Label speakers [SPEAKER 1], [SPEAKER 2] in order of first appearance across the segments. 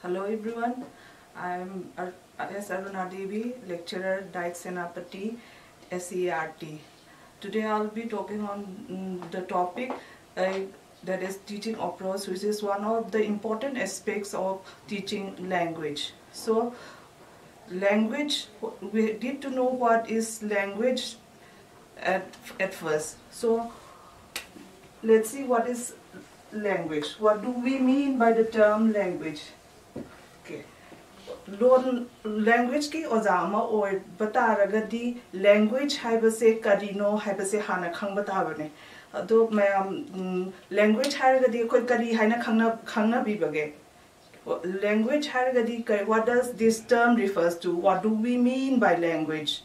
[SPEAKER 1] Hello everyone, I am S. Aruna Devi, lecturer Diet Senapati, SERT. Today I will be talking on the topic that is teaching approach, which is one of the important aspects of teaching language. So language, we need to know what is language at first. So let's see what is language. What do we mean by the term language? Okay. Language ki ozama or bataragadi language haibase karino haibase hana khang batabane. Do language haragadi koi kari haina khangna bibage. Language haragadi what does this term refers to? What do we mean by language?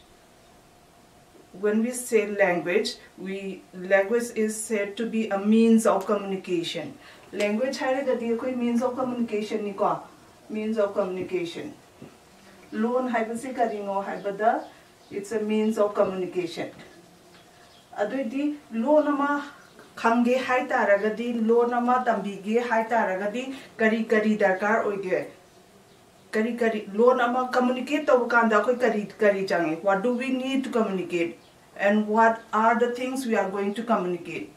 [SPEAKER 1] When we say language is said to be a means of communication. Language haragadi koi means of communication ni ko. Means of communication. Loan haibasi karino haibada, it's a means of communication. Aduidi loan ama khange hai taragadi, loan ama tambige hai taragadi, kari darkar oige. Kari loan ama communicate to kanda koi kari change. What do we need to communicate? And what are the things we are going to communicate?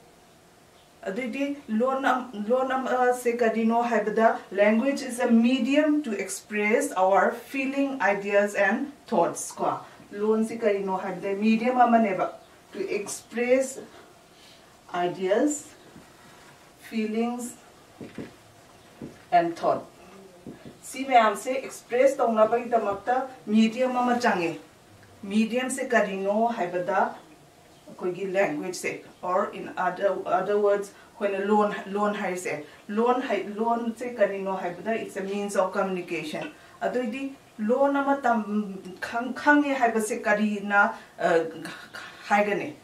[SPEAKER 1] Language is a medium to express our feeling, ideas and thoughts. Medium to express ideas, feelings and thought. See me am say express medium medium se karino haibada language say, or in other words, when a loan hai say loan say karino haibada, it's a means of communication. Aduidi loan ama tam khange haibase karina haigane.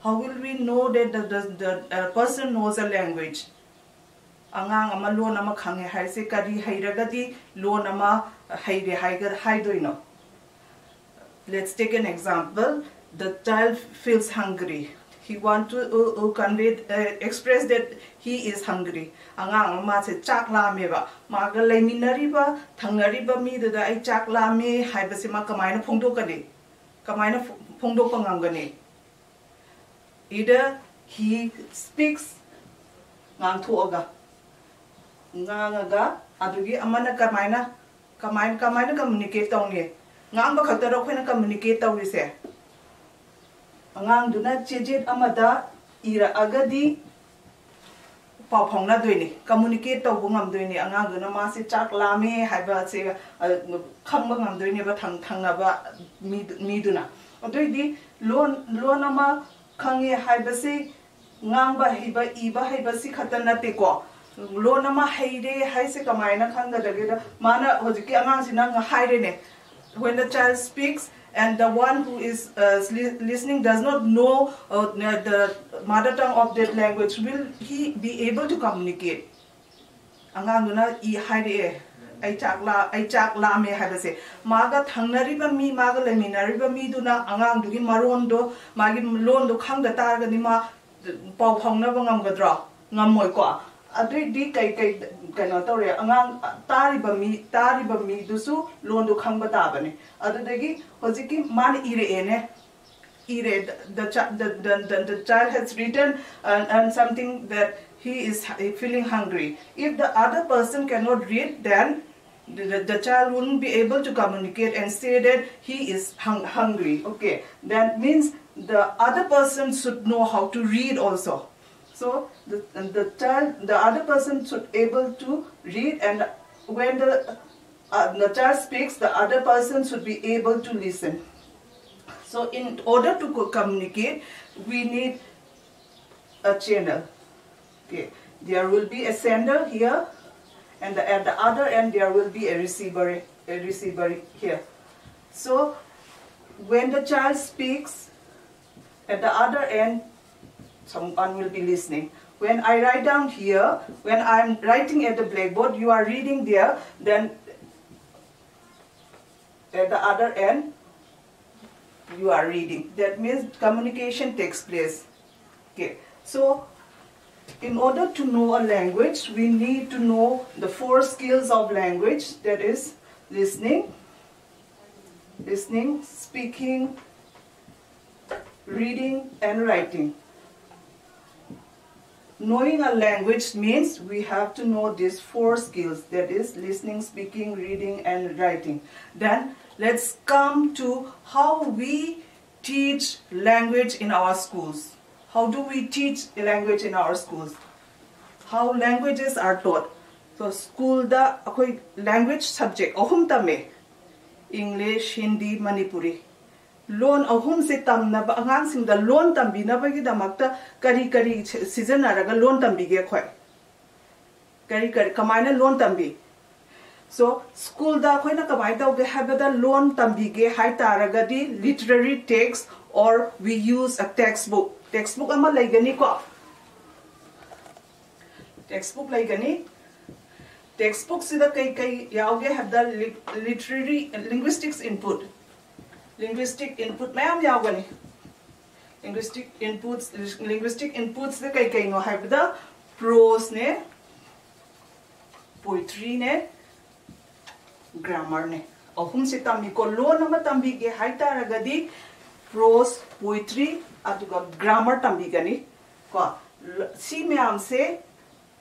[SPEAKER 1] How will we know that the person knows a language? Angang ama loan ama khange haise kari hairagadi loan ama haire haidoino. Let's take an example. The child feels hungry. He wants to express that he is hungry. Angang ma se chak la me ba. Ma ga lai minari ba, thangnari ba mi da ai chak la me hai ba se ma kamaina phongdo kani. Kamaina phongdo pangam gani. Either he speaks ngang thuaga. Ngangaga adugi amana kamaina communicate tawni. Ngang ba khatara khoina communicate tawise. Angang duna chejet amada ira agadi pau phongna doini communicate taw bungam doini angang duna ma se chak lame haiba se khangba ngam doini ba thangna ba mi duna adoi loan ama khange haiba se ngang ba hiba iba haiba si khatana te ko loan ama haire hai se kamaina khanga dageda mana hojiki angang sina haire ne. When the child speaks and the one who is listening does not know the mother tongue of that language, will he be able to communicate? Anganguna I haide I chak la me habase. Maga thangnariba mi maga leminariba mi duna angang dugi marondo magi londo khangda targa ni ma pau phongna bangam gadra ngamoy ko. Adui di kai no tore angang tariba mi dusu londo khangba tabane. Adudagi hojiki man ire the child has written and something that he is feeling hungry. If the other person cannot read, then the child wouldn't be able to communicate and say that he is hungry. Okay, that means the other person should know how to read also. So the other person should able to read, and when the child speaks, the other person should be able to listen. So in order to communicate, we need a channel. Okay, there will be a sender here, and at the other end there will be a receiver here. So when the child speaks, at the other end someone will be listening. When I write down here, when I'm writing at the blackboard, you are reading there, then at the other end you are reading. That means communication takes place. Okay, so In order to know a language, we need to know the 4 skills of language, that is listening, speaking, reading, and writing. Knowing a language means we have to know these 4 skills, that is listening, speaking, reading, and writing. Then let's come to how we teach language in our schools. How do we teach language in our schools? How languages are taught? So school da akoi language subject ahum tame. English, Hindi, Manipuri. Loan ahum se tam na ba angang sing da loan tambi na ba gi damakta kari season araga loan tambi ge khoi. Kari kamaina loan tambi. So school da khoi na kamai da ge habada loan tambi ge hai taraga di literary text, or we use a textbook. Textbook ama laigani ko. Textbook laigani. Textbook sida kai yauge have the literary and linguistics input. Linguistic input mayam yaugani. Linguistic inputs the kai no have the prose ne, poetry ne, grammar ne. Ahum se tambi ko lo nama tambi ge hai taragadi prose, poetry, aduga grammar tambi gani. Ko si mayam se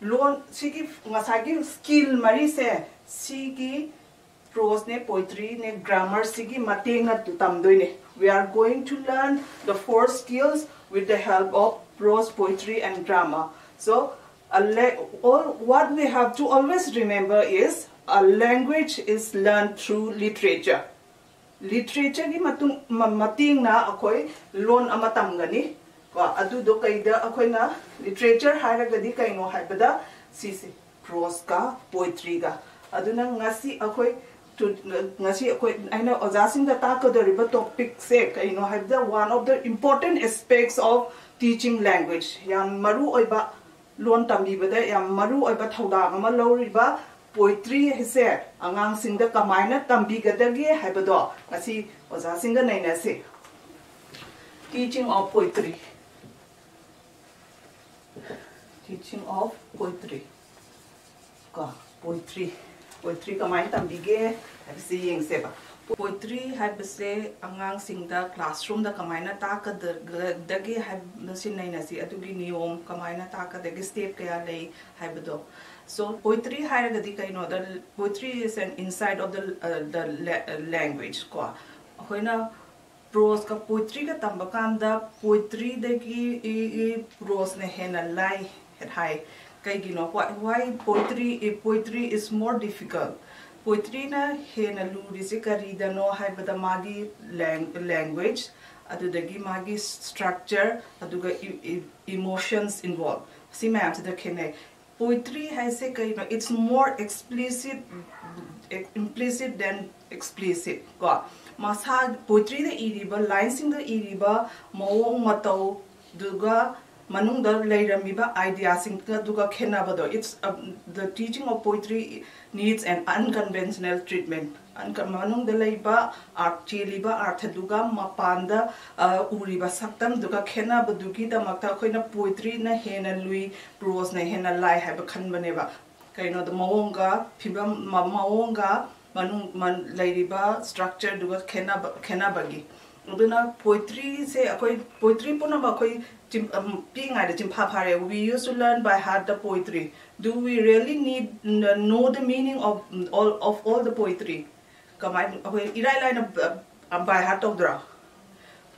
[SPEAKER 1] loan sigi ngasagi skill mari se sigi prose ne, poetry ne, grammar sigi mateng na tamdoi ne. We are going to learn the 4 skills with the help of prose, poetry, and grammar. So what we have to always remember is a language is learned through literature. Literature gi mating na akoi loan amatam gani. Adu do kaida akoi na literature haragadi kaino haibada sisi prose ka, poetry ka. Adu na ngasi akoi ngasi akoi aina ojasing da ta ka dariba topic se kaino haibada one of the important aspects of teaching language. Yam maru oiba loan tambi bada yam maru oiba thauda ama loriba poetry hise angang singda kamaina tambi gadagi haibado ngasi ojasing ga naina se teaching of poetry. Teaching of poetry. Poetry kamay tambige habse yeng seba. Poetry habse angang singda classroom da kamay na ta ka dagi habse nay nasi adugi niyom kamay na ta ka dagi step kaya lay habdo. So poetry haragadi kay no, the poetry is an inside of the language ko. Hoy na prose ka poetry ka tambakanda poetry dagi prose ne hena lai high. Why poetry is more difficult? Poetry na hena luri se karida no hai bada magi language adudagi magi structure aduga emotions involved. See ma'am to the kene. Poetry has a it's more implicit than explicit. Masa poetry the iriba lines in the iriba mo matau duga manung da leiramiba ideas in duga kenabado. It's the teaching of poetry needs an unconventional treatment. Manung da leiba art chiliba art duga mapanda uriba saktam duga kenabadugi da makta koina poetry na hena lui prose na hena lai have a kanbaneva. Kaino the maonga pibam maonga manung man leiriba structure duga kenabagi. Uduna poetry say akoi poetry puna bakoi we used to learn by heart the poetry. Do we really need know the meaning of all the poetry? Kamay irai line by heart of dra.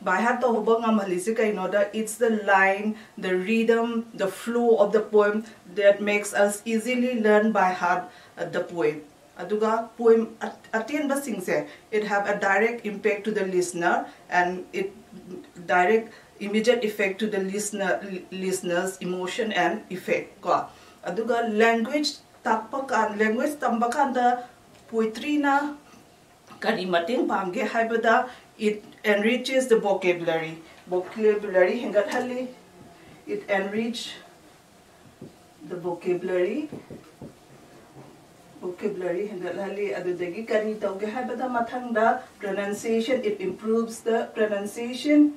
[SPEAKER 1] By heart of hobang it's the line, the rhythm, the flow of the poem that makes us easily learn by heart the poem. Aduga poem atien basing se it have a direct impact to the listener and it direct immediate effect to the listener's emotion and effect ko aduga language tambakan da poetry na kari mating pangge haibada it enriches the vocabulary hingat hali it enrich the vocabulary hingat hali adudagi kari tawge haibada mathangda pronunciation, it improves the pronunciation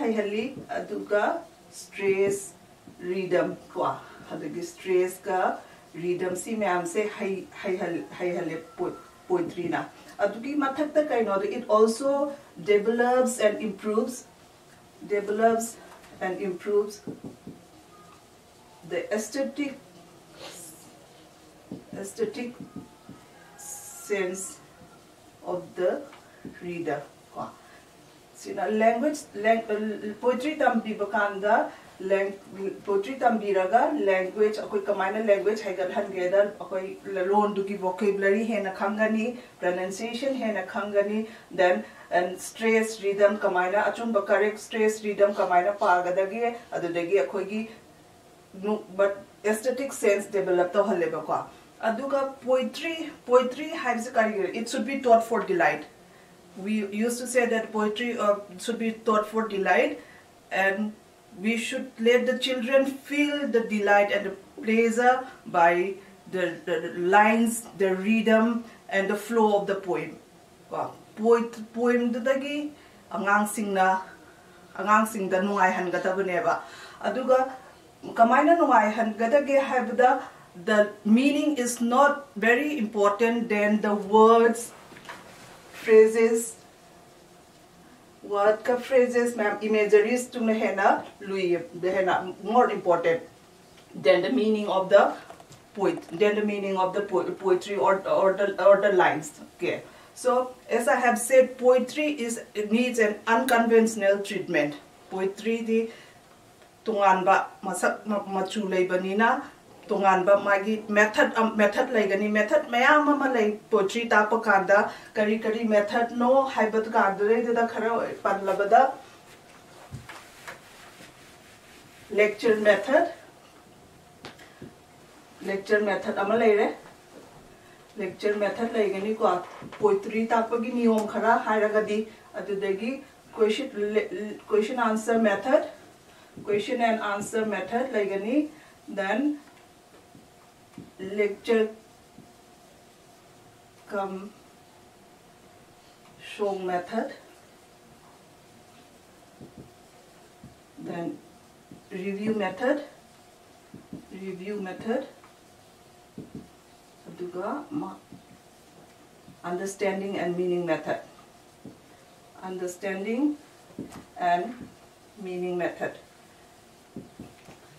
[SPEAKER 1] hay hali aduga stress rhythm kwa adagi stress ka rhythm si ma'am se hai hale poetry na adugi mathak ta kaino it also develops and improves the aesthetic sense of the reader. Sina poetry tambi bakanda poetry tambiraga language akoi kamaina language haigal hangeda akoi lon duki vocabulary hena khangani pronunciation hena khangani then and stress rhythm kamaina achumba correct stress rhythm kamaina pagadagi adudagi akoi gi but aesthetic sense develop to haleba kwa aduga poetry has a career. It should be taught for delight. We used to say that poetry should be taught for delight, and we should let the children feel the delight and the pleasure by the lines, the rhythm, and the flow of the poem. Poem dagi angang sing da nungai han gatabuneba aduga kamaina nungai han gadage habda. The meaning is not very important than the words, phrases, word ka phrases, ma'am, imageries to hena lui the hena more important than the meaning of the poetry or the lines. Okay. So as I have said, poetry needs an unconventional treatment. Poetry di tunganba masak machu leibanina. Tunganba magi method laigani method mayam ama lai poetry tapakanda kari method no haibat kadure da khara panlabada lecture method ama laire lecture method laigani ko poetry tapagi niyom khara hairagadi adudagi question answer method question and answer method laigani then lecture come show method then review method aduga understanding and meaning method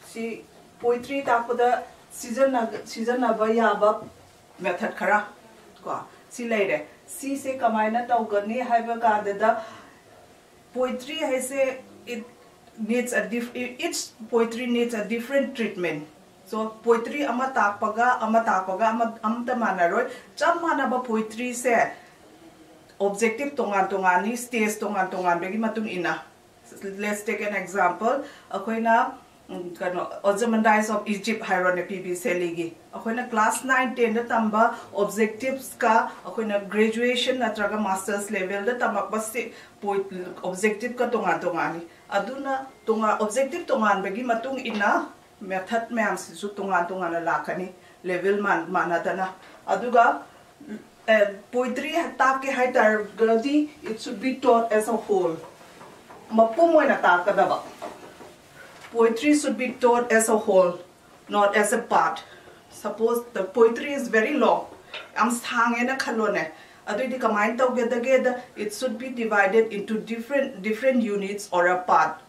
[SPEAKER 1] see poetry tapada season aba yaba method khara ko si leire si se kamaina tawgani haiba ka da poetry hai se it needs each poetry needs a different treatment. So poetry ama takpaga amta manaroi cham manaba poetry se objective tongan ni stage tongan begi matung ina. Let's take an example. Akoina Ozymandias of Egypt Hieronymus PB Seligi. Akoina class 9 10 da tamba objectives ka akoina graduation natraga masters level da tamak basi objective ka tongan aduna objective tongan bagi matung ina method ma'am su tongan lakani level manadana aduga poetry take haitar gadi it should be taught as a whole mapumoy na takadaba. Poetry should be taught as a whole, not as a part. Suppose the poetry is very long, it should be divided into different units or a part.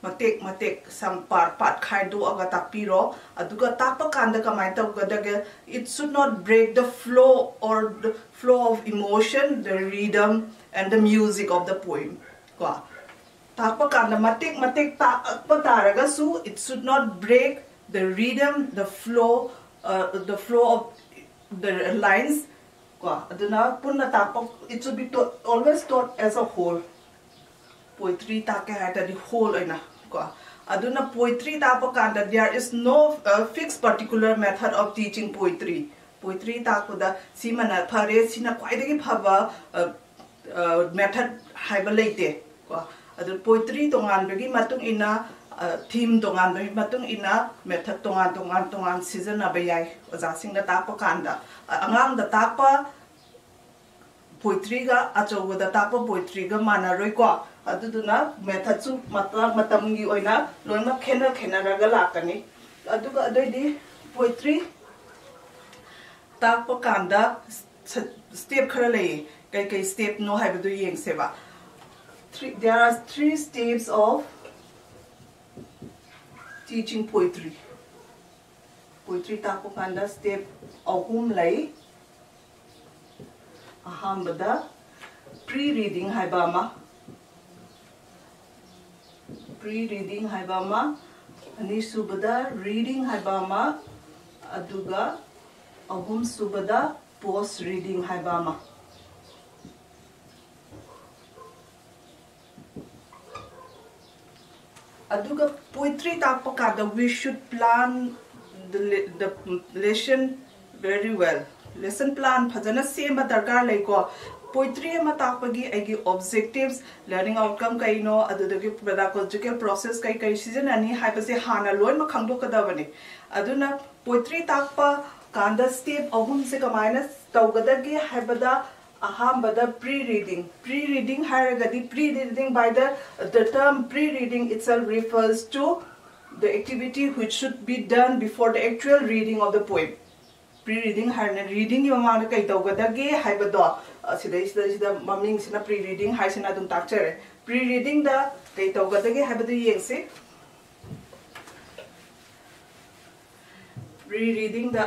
[SPEAKER 1] Matek some part kind do aga takpiro aduga tapakanda kamay tawgadaga it should not break the flow of emotion, the rhythm and the music of the poem. It should not break the rhythm, the flow of the lines. It should be always taught as a whole. Poetry the whole. Aduna poetry there is no fixed particular method of teaching poetry. Poetry simana pare sina kwaidagi phaba method haibalate. Poetry tongan bagi matung ina theme tongan bagi matung ina method tongan season abayai ozasing da tapa kanda angang da tapa poetry ga achogo da tapa poetry ga manaroi ko aduduna method su matamgi oina loina khena raga lakani aduga adoidi poetry takpa kanda step khara lei kai step no haibadu yengseba there are 3 steps of teaching poetry takpa kanda step ahum lei ahambada pre-reading haibama ani subada reading haibama aduga ahum subada post reading haibama aduga poetry takpa kada we should plan the lesson very well lesson plan phajana sema darkar laiko poetry ma takpagi agi objectives learning outcome kaino adudagi pedagogical process kai season ani haibase hana loin ma khangdokadabani aduna poetry takpa kanda step ahum se kamaina tawgadagi haibada ahambada pre-reading haragadi pre-reading by the term pre-reading itself refers to the activity which should be done before the actual reading of the poem pre-reading harna reading yamana kai tawgadagi haibado sida maming sina pre-reading hai sina dum takchere pre-reading da kai tawgadagi haibadu yengse pre-reading da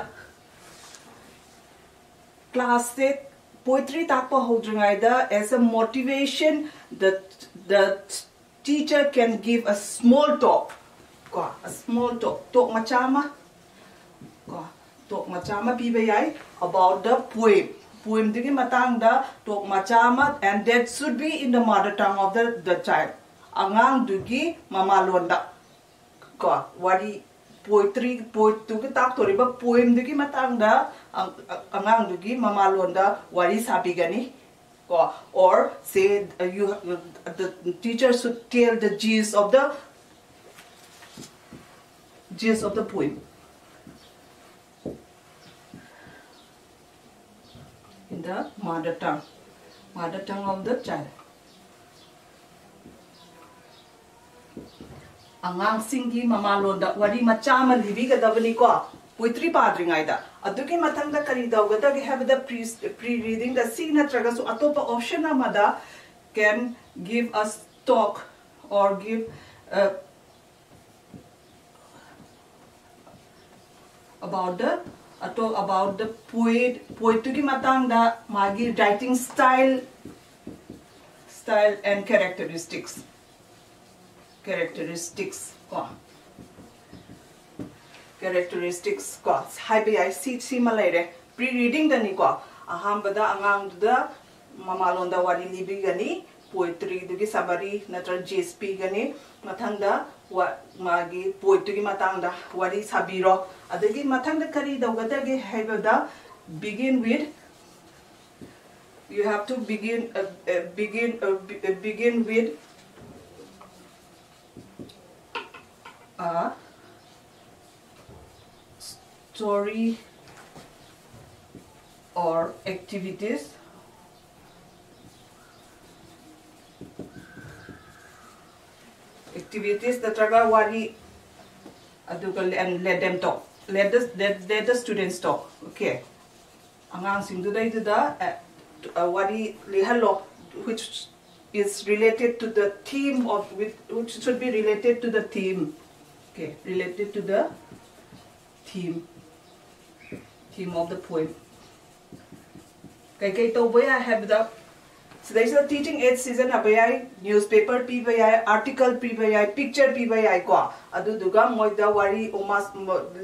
[SPEAKER 1] class set poetry takpa hodringai da as a motivation that the teacher can give a small talk talk machama pibayai about the poem digi matang da talk machama and that should be in the mother tongue of the child angang dugi mama londa ko wari poetry tugi tak toriba poem digi matang da angang dugi mama londa wari sabigani ko or say the teacher should tell the gist of the poem in the mother tongue of the child angang singi mama londa wari machama libi gadabani ko poetry padringai da adugi mathang da kari dawgada we have the pre-reading the scene natraga so atopa option amada can give us talk or give about the poetry matang da magi writing style and characteristics ko haibe ai si malere pre-reading da ni ko ahambada angang da mamalonda wari libi gani poetry dugi sabari natra GSP gani mathangda magi poetry matangda wari sabiro adagi mathangda kari dawgadagi haibada begin with you have to begin with a story or activities that are wari adugal and let them talk let the students talk okay angang sing dudai da wari lehalo which is related to the theme of which should be related to the theme okay related to the theme of the poem kai to boy I have the so there is a teaching aid season abayai newspaper pbayai article pbayai picture pbayai ko adu duga moida wari omas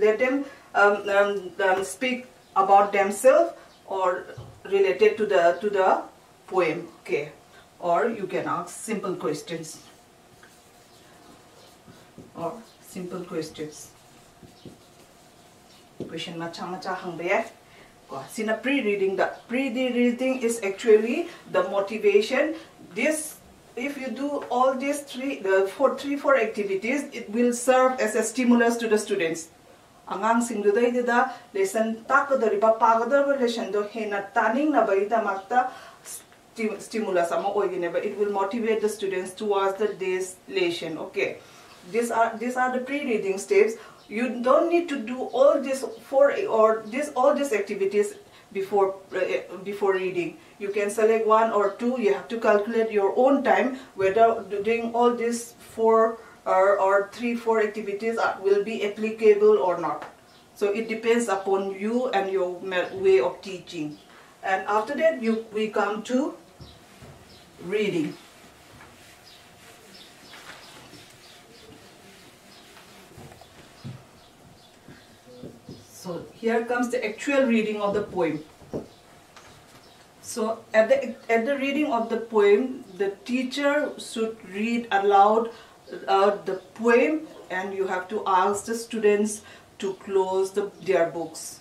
[SPEAKER 1] let them speak about themselves or related to the poem okay or you can ask simple questions question macha hangbe sina pre-reading the pre-reading is actually the motivation this if you do all these four activities it will serve as a stimulus to the students angang singdudai da lesson takadariba pagadar lesson do hena taning na bai da makta stimulus but it will motivate the students towards the day's lesson. Okay, these are the pre-reading steps. You don't need to do all this all these activities before reading. You can select 1 or 2. You have to calculate your own time whether doing all these 4 or 3-4 activities will be applicable or not. So it depends upon you and your way of teaching. And after that we come to reading. So here comes the actual reading of the poem. So at the reading of the poem, the teacher should read aloud the poem, and you have to ask the students to close their books.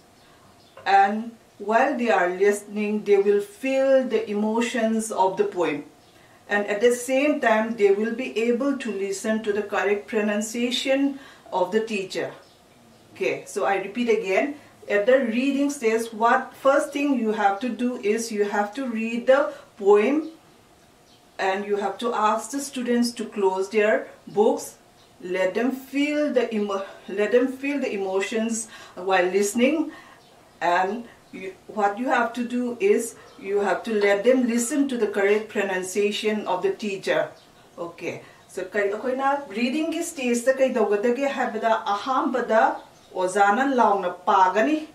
[SPEAKER 1] And while they are listening, they will feel the emotions of the poem. And at the same time, they will be able to listen to the correct pronunciation of the teacher. Okay, so I repeat again. At the reading stage, first thing you have to do is you have to read the poem, and you have to ask the students to close their books. Let them feel the emotions while listening, and what you have to do is you have to let them listen to the correct pronunciation of the teacher. Okay, so reading stage the kai dogadage habada ahambada ozana launa pagani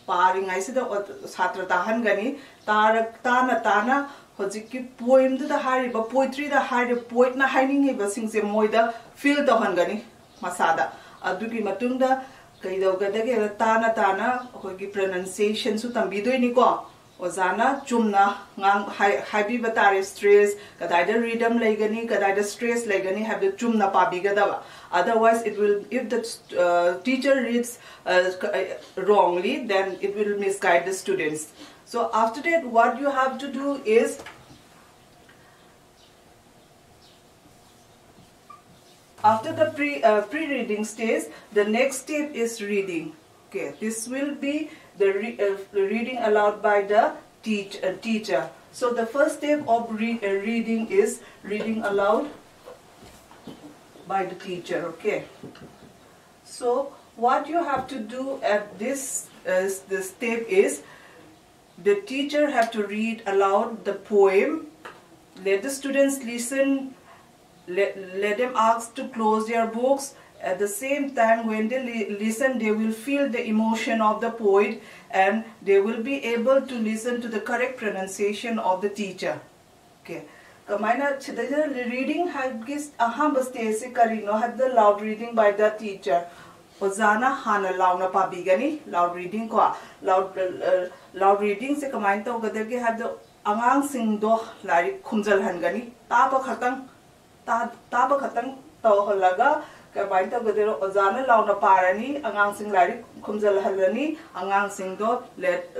[SPEAKER 1] paringai sida satra tahangani tana hojiki poem da hariba poetry da hariba poet na haining ba singse moida feel tahangani masada adugi matunda kai dogadage tana hogi pronunciation su tambidoi ko ozana chumna ngang haibi batare stress kadaida rhythm laigani kadaida stress laigani have the chumna pabigadaba. Otherwise it will, if the teacher reads wrongly, then it will misguide the students. So after that, what you have to do is after the pre-reading stage, the next step is reading. Okay, this will be the reading aloud by the teacher. So the first step of reading is reading aloud by the teacher. Okay, so what you have to do at this step is the teacher have to read aloud the poem, let the students listen, let them ask to close their books. At the same time, when they listen, they will feel the emotion of the poet, and they will be able to listen to the correct pronunciation of the teacher. Okay. Reading has ahamba stage karino had the loud reading by the teacher. Ozana hana launa pabigani loud reading ko loud reading se kamain to gadage have the angang sing do lari khumjal hangani taba khatang to holaga kamain to gadero ozana launa parani angang sing lari khumjal halani angang sing do let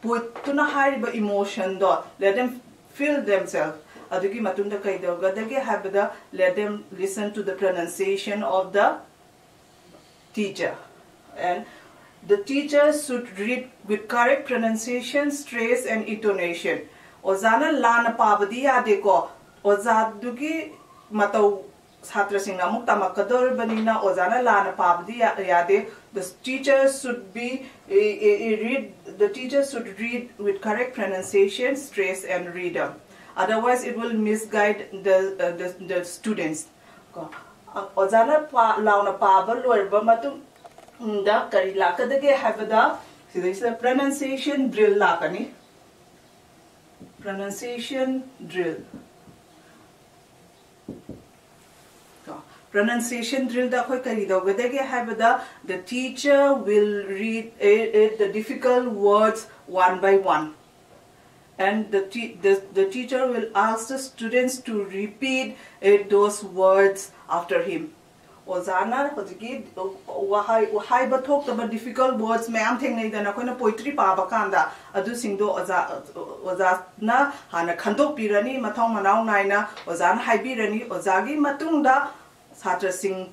[SPEAKER 1] put to na hariba emotion do let them feel themselves. Adugi matunda kai dogadage have the let them listen to the pronunciation of the teacher, and the teacher should read with correct pronunciation, stress and intonation. Ozana lana pabadi yade ko ozadugi matau chhatra sing amuk tamakador banina ozana lana pabadi yade. The teacher should read with correct pronunciation, stress and rhythm. Otherwise it will misguide the students. Ozana launa pabal loiba matung da kari lakadage habada. So this is a pronunciation drill lakani. Pronunciation drill. Pronunciation drill da koi kari dogadage habada. The teacher will read the difficult words one by one, and the teacher will ask the students to repeat those words after him. Ozana hojiki wahai bathok taba difficult words mayam thengnei dana koina poetry paba kanda adu singdo oza na hana khandok pirani mathong manau naina ozana haibirani ozagi matungda chhatra sing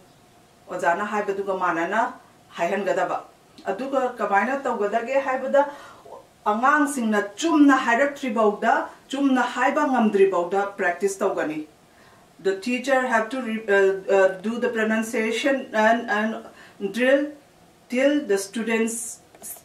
[SPEAKER 1] ozana haibaduga manana haihan gadaba aduga kamaina tawgadage haibada angang singna chumna hairaktribauda chumna haiba ngamdribauda practice tawgani. The teacher have to do the pronunciation and drill till the students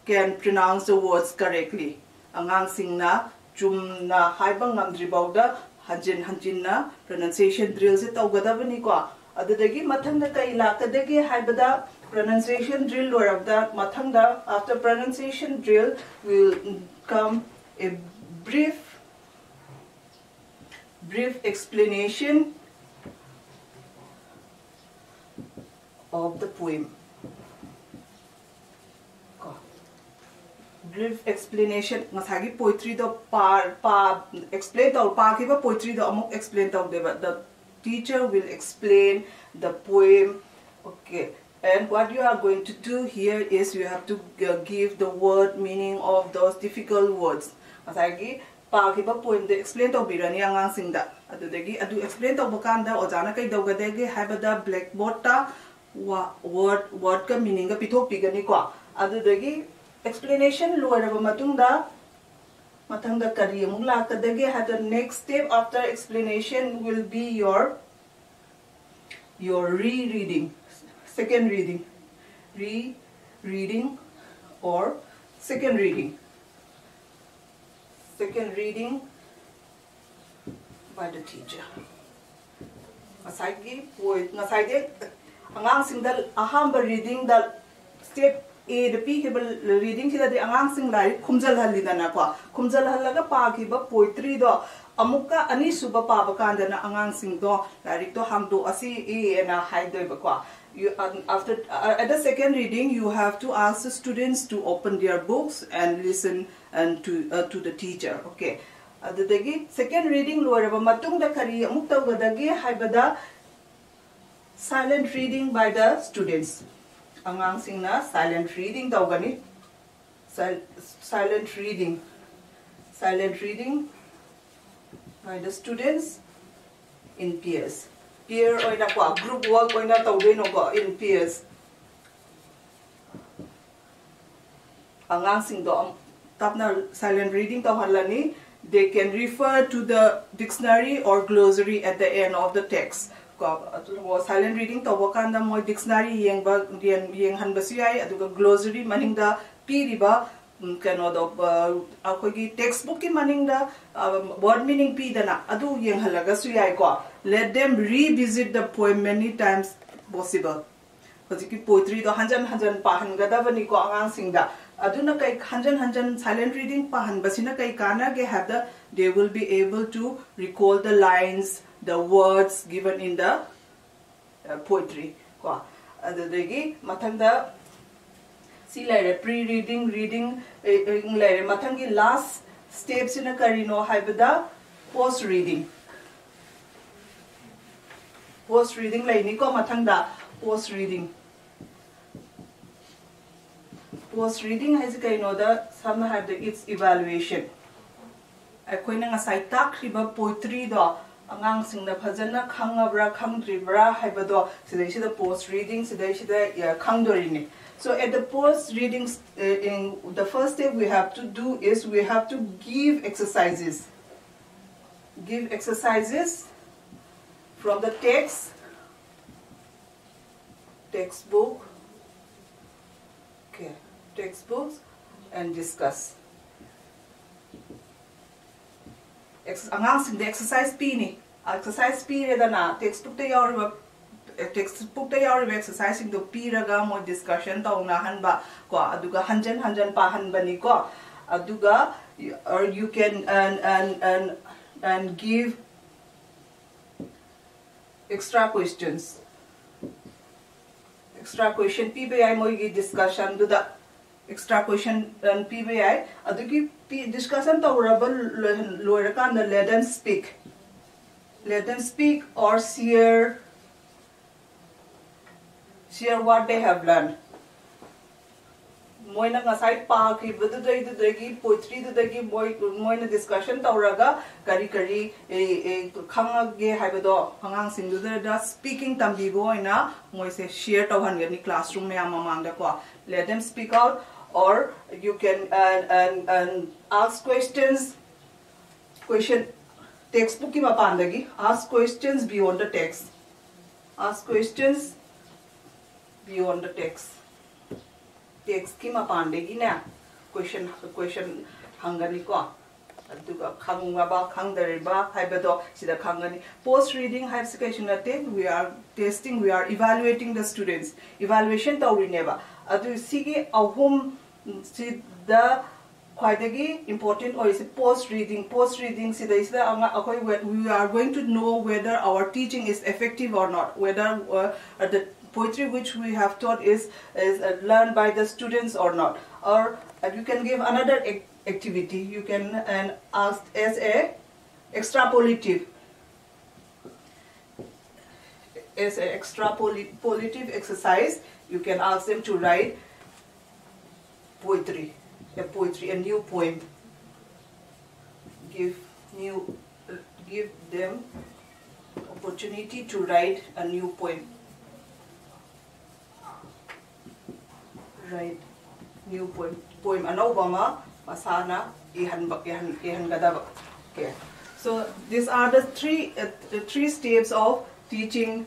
[SPEAKER 1] can pronounce the words correctly. Angang singna chumna haiba ngamdribauda hanjin hanjinna pronunciation drill se tawgadabani ko. Adudagi mathangda kai lakadagi haibada pronunciation drill or of that mathangda. After pronunciation drill will come a brief explanation of the poem. Brief explanation ngasagi poetry do explain to kiba poetry do amok explain to the teacher will explain the poem. Okay, and what you are going to do here is you have to give the word meaning of those difficult words. Ngasagi kiba poem de explain to birani angang singda adudagi adu explain to bakanda ojana kai dawgadege habada blackboard ta word ka meaning ga pithok pigani ko adudagi explanation loiraba matungda mathangda kari amuk lakadage ha the next step after explanation will be your rereading, second reading, rereading or second reading by the teacher. Ngasagi poet ngasagi angang singda ahamba reading the step A the P reading here the angang sing lai kumjal halidana ko kumjal halaga pa kiba poetry do amuka ani suba pa bakanda na angang sing do larik to hangdo asi e na haidoi ba ko you after at the second reading you have to ask the students to open their books and listen and to the teacher. Okay, adudagi second reading loiraba matungda kari amuk tawgadagi haibada silent reading by the students. Angang singna silent reading tawgani. Silent reading by the students in pairs. Pair oina ko group work oina tawde no ko in pairs. Angang sing do tapna silent reading tawhalani. They can refer to the dictionary or glossary at the end of the text. Silent reading to wakanda mo dictionary yeng hanbasiyai aduga glossary maningda piriba kano do akogi textbook ki maningda word meaning pi dana adu yeng halaga suyai ko. Let them revisit the poem many times possible. Hojiki poetry do hanjan pahan gadabani ko angang singda aduna kai hanjan silent reading pahan basina kai kana ge have they will be able to recall the lines, the words given in the poetry. Adudagi mathangda si laire pre-reading, reading laire mathangi last steps in a karino haibada post-reading. Post-reading laini ko mathangda post-reading. Post-reading has kaino da some have the its evaluation. Akoina ngasai takriba poetry do angang singna phajana khangabra khangdribra haibado sidai sida post reading sidai sida khangdorini. So at the post readings in the first step we have to do is we have to give exercises from the textbooks and discuss. Angang sing the exercise P ni exercise P re da na textbook te yaw exercising the P raga mo discussion ta na han ba ko aduga hanjan pa han bani ko aduga or you can and give extra question PBI mo gi discussion do the extra question and PBI adugi discussion ta urabal loira kan let them speak or share what they have learned. Moina ngasai pa ki budu dai poetry dai moina discussion ta uraga kari khangage haibado hangang sing da speaking tambi boina moi se share ta han ni classroom me amamang da ko let them speak out or you can ask questions. Textbook ki mapandagi, ask questions beyond the text. Ask questions beyond the text. Text ki mapandagi na question hangani ko. Aduga khangaba khangdariba haibado sida khangani. Post reading higher education ate we are testing, we are evaluating the students. Evaluation tawrineba. Adu sigi ahum sida quite important or is post reading. Post reading we are going to know whether our teaching is effective or not, whether the poetry which we have taught is learned by the students or not. Or you can give another activity. You can ask as a extrapolative exercise. You can ask them to write poetry. A new poem. Give them opportunity to write a new poem. Write new poem. Anobama masana ihan gadaba. Okay. So these are the three steps of teaching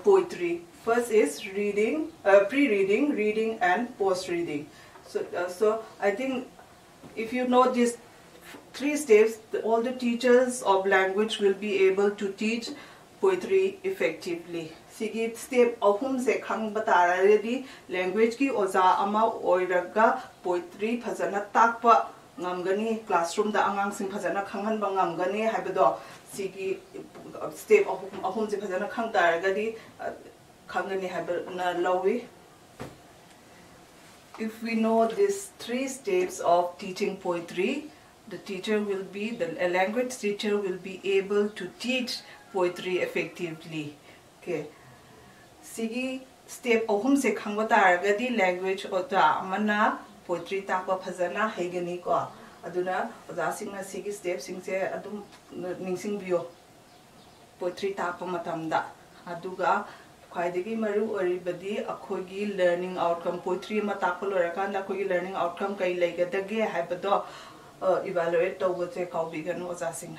[SPEAKER 1] poetry. First is reading, pre-reading, reading, and post-reading. So I think if you know these 3 steps, all the teachers of language will be able to teach poetry effectively. Sigi step ahum se khang batara ready language ki oza ama oiraga poetry phajana takpa ngamgani classroom da angang sing phajana khanghan ba ngamgani haibado sigi step ahum se phajana khang taragadi khangani haibana lawi. If we know these 3 steps of teaching poetry, the language teacher will be able to teach poetry effectively. Okay. Sigi step ahum se khangba taragadi language ota amana poetry takpa phajana haigani ko. Aduna oja singna sigi step singse adum ningsing biyo poetry takpa matamda. Aduga Kwaidagi maru oribadi akhogi learning outcome poetry ma takpalo rakanda akhogi learning outcome kai laigadage haibado evaluate tawbate kaubiganu oja singna.